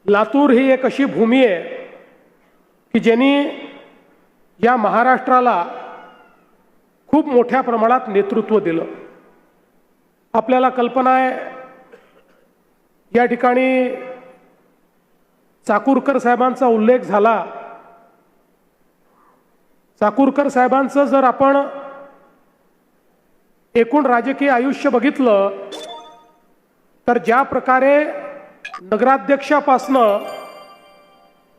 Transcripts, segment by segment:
लातूर ही एक अशी भूमी आहे की ज्यांनी या महाराष्ट्राला खूप मोठ्या प्रमाणात नेतृत्व दिलं। आपल्याला कल्पना आहे या ठिकाणी चाकूरकर साहेबांचा उल्लेख झाला। चाकूरकर साहेबांचं जर आपण एकूण राजकीय आयुष्य बघितलं तर ज्या प्रकारे नगराध्यक्षापासनं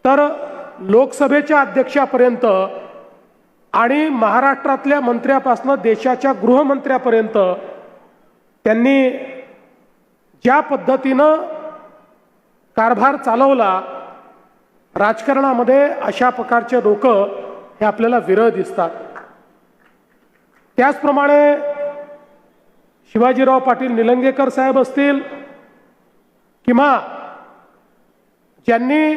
तर लोकसभेच्या अध्यक्षापर्यंत आणि महाराष्ट्रातल्या मंत्र्यापासनं देशाच्या गृहमंत्र्यापर्यंत त्यांनी ज्या पद्धतीनं कारभार चालवला, राजकारणामध्ये अशा प्रकारचे लोक हे आपल्याला विरळ दिसतात। त्याचप्रमाणे शिवाजीराव पाटील निलंगेकर साहेब असतील किंवा ज्यांनी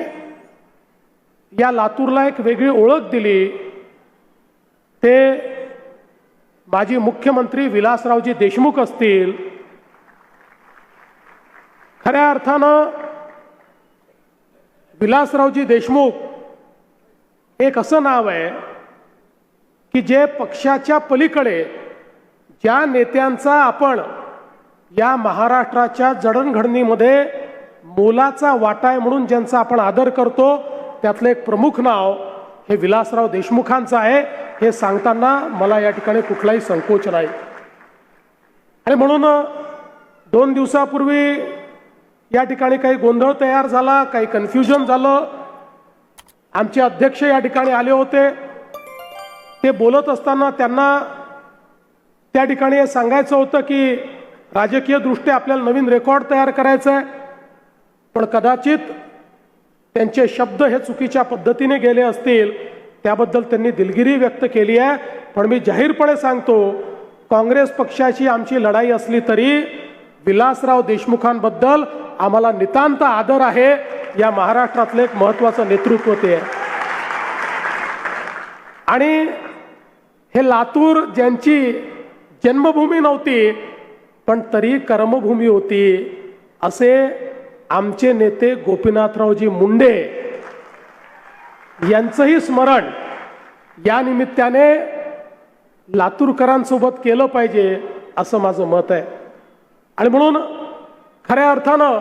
या लातूरला एक वेगळी ओळख दिली ते माजी मुख्यमंत्री विलासरावजी देशमुख असतील। खऱ्या अर्थानं विलासरावजी देशमुख एक असं नाव आहे की जे पक्षाच्या पलीकडे ज्या नेत्यांचा आपण या महाराष्ट्राच्या जडणघडणीमध्ये मोलाचा वाटा आहे म्हणून ज्यांचा आपण आदर करतो त्यातलं एक प्रमुख नाव हे विलासराव देशमुखांचं आहे। हे सांगताना मला या ठिकाणी कुठलाही संकोच नाही। आणि म्हणून 2 दिवसापूर्वी या ठिकाणी काही गोंधळ तयार झाला, काही कन्फ्युजन झालं। आमचे अध्यक्ष या ठिकाणी आले होते, ते बोलत असताना त्यांना त्या ठिकाणी हे सांगायचं होतं की राजकीय दृष्ट्या आपल्याला नवीन रेकॉर्ड तयार करायचा आहे, पण कदाचित त्यांचे शब्द हे चुकीच्या पद्धतीने गेले असतील, त्याबद्दल त्यांनी दिलगिरी व्यक्त केली आहे। पण मी जाहीरपणे सांगतो, काँग्रेस पक्षाची आमची लढाई असली तरी विलासराव देशमुखांबद्दल आम्हाला नितांत आदर आहे। या महाराष्ट्रातलं एक महत्त्वाचं नेतृत्व ते आहे। आणि हे लातूर ज्यांची जन्मभूमी नव्हती पण तरी कर्मभूमी होती, असे आमचे नेते गोपीनाथरावजी मुंडे यांचंही स्मरण या निमित्ताने लातूरकरांसोबत केलं पाहिजे असं माझं मत आहे। आणि म्हणून खऱ्या अर्थानं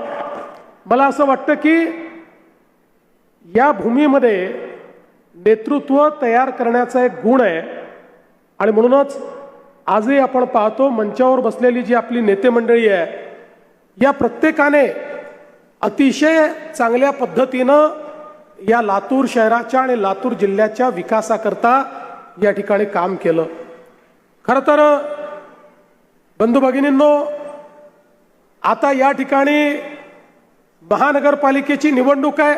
मला असं वाटतं की या भूमीमध्ये नेतृत्व तयार करण्याचा एक गुण आहे। आणि म्हणूनच आजही आपण पाहतो मंचावर बसलेली जी आपली नेते मंडळी आहे, या प्रत्येकाने अतिशय चांगल्या पद्धतीनं या लातूर शहराच्या आणि लातूर जिल्ह्याच्या विकासाकरता या ठिकाणी काम केलं। खरं तर बंधू भगिनींनो, आता या ठिकाणी महानगरपालिकेची निवडणूक आहे।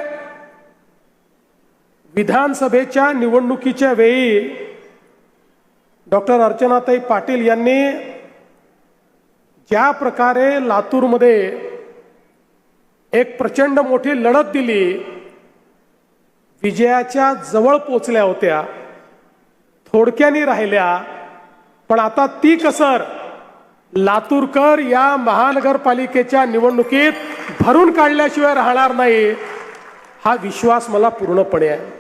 विधानसभेच्या निवडणुकीच्या वेळी डॉक्टर अर्चनाताई पाटील यांनी ज्या प्रकारे लातूरमध्ये एक प्रचंड मोठी लढत दिली, विजयाच्या जवळ पोचल्या होत्या, थोडक्यानी राहिल्या, पण आता ती कसर लातूरकर या महानगरपालिकेच्या निवडणुकीत भरून काढल्याशिवाय राहणार नाही, हा विश्वास मला पूर्णपणे आहे।